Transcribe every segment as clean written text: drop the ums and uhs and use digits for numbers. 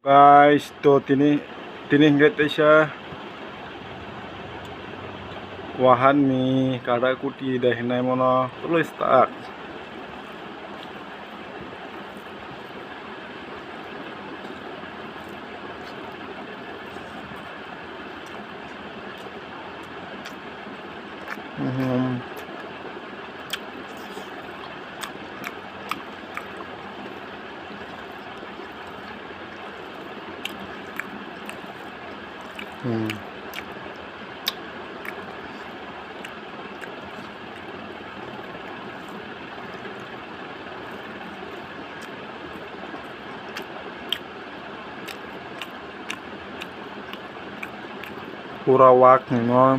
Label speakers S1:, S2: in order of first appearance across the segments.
S1: Guys, to tiningget siya wahan mi kada kuti dahil na mo na tuloy start. Pura wak ni mo.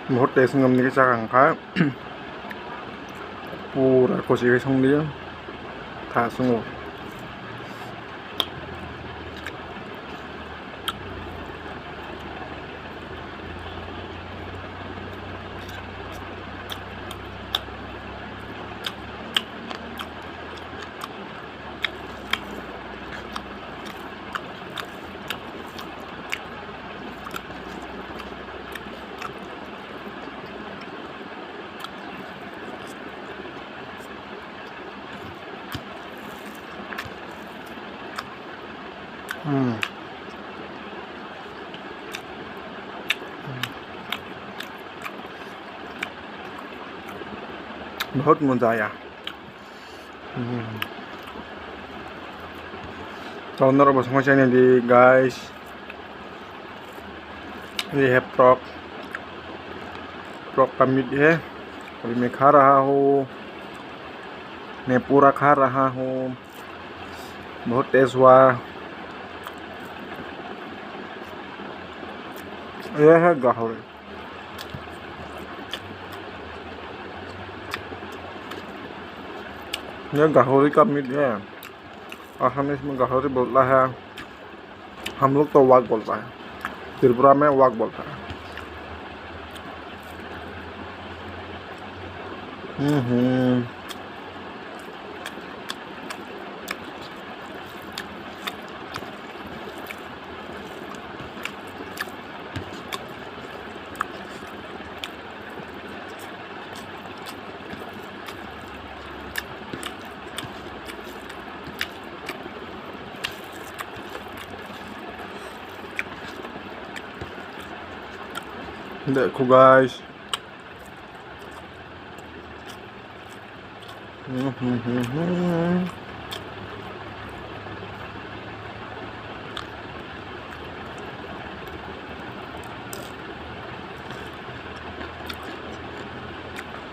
S1: Một test ngâm như cái cha hàng khá pura có gì cái xong đi thả xuống rồi. बहुत मज़ा आया। तो अंदर बस पहुँचने दी guys, ये है प्रॉक पमिट है। अभी मैं खा रहा हूँ, मैं पूरा खा रहा हूँ। बहुत टेस्ट हुआ। यह है गाहरी, यह गाहरी का मीट है और हम इसमें गाहरी बोलता है, हम लोग तो वाक बोलता है, त्रिपुरा में वाक बोलता है। देखो गाइस,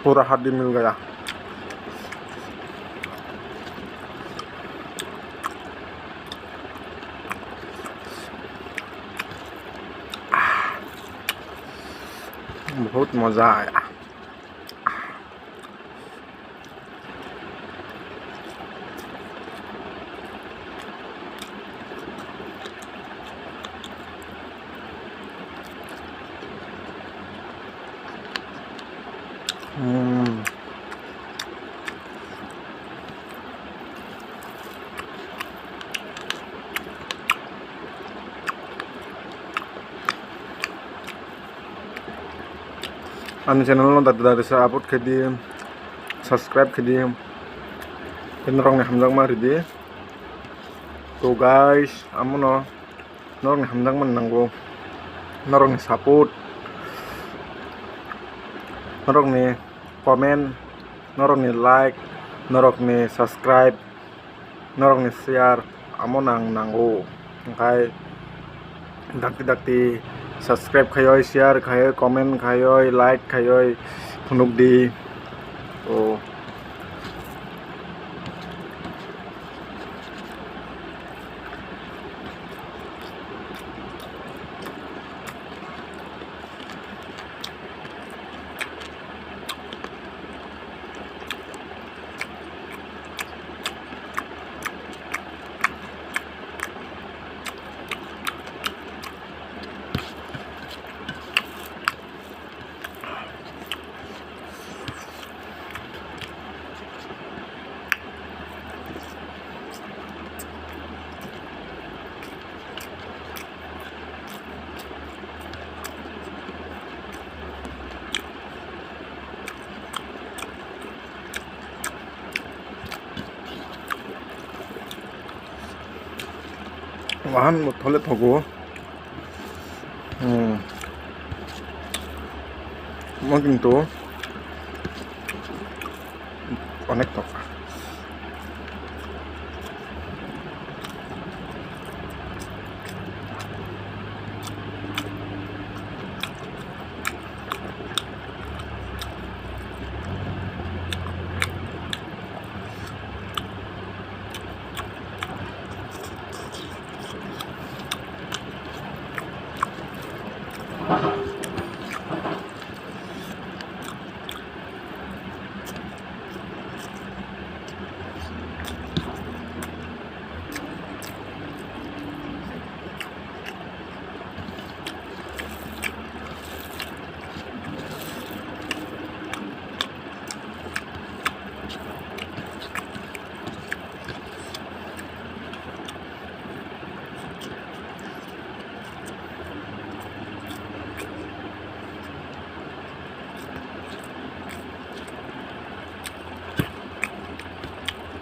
S1: पूरा हड्डी मिल गया। बहुत मज़ा आया। Ano channel lo dari sa upload ke di subscribe ke di penrong ne hamjang mari di. To guys, amo no norong ne hamjang man nanggo, norong ne support, norong ne comment, norong ne like, norong ne subscribe, norong ne share, amo nanggo. Kai dakti subscribe खायोय, share खायोय, comment खायोय, like खायोय, फुनुक दी। तो Wuhan হলে থাকো মই কিন্তু অনেক টাকা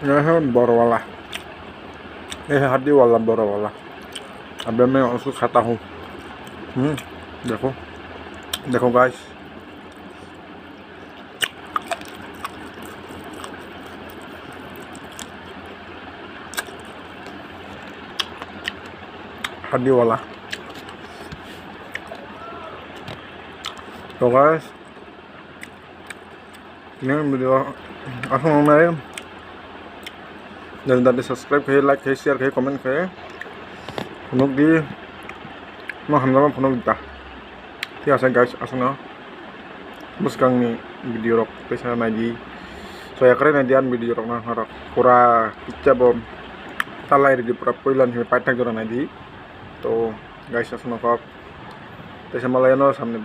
S1: ये है बड़ा वाला ये है हड्डी वाला बड़ा वाला अब मैं उसको खाता हूँ देखो देखो गाइस हड्डी वाला तो guys ini video aku mau dan tadi subscribe kayak like kayak share kayak komen kayak punuk di mau hamzah punuk kita tiap saya guys asal bos kang nih video rock bisa naji saya keren najian video rock nah rock pura picca bom talai di pura poilan sampai patang joran naji to guys asal kok bisa malayano sampai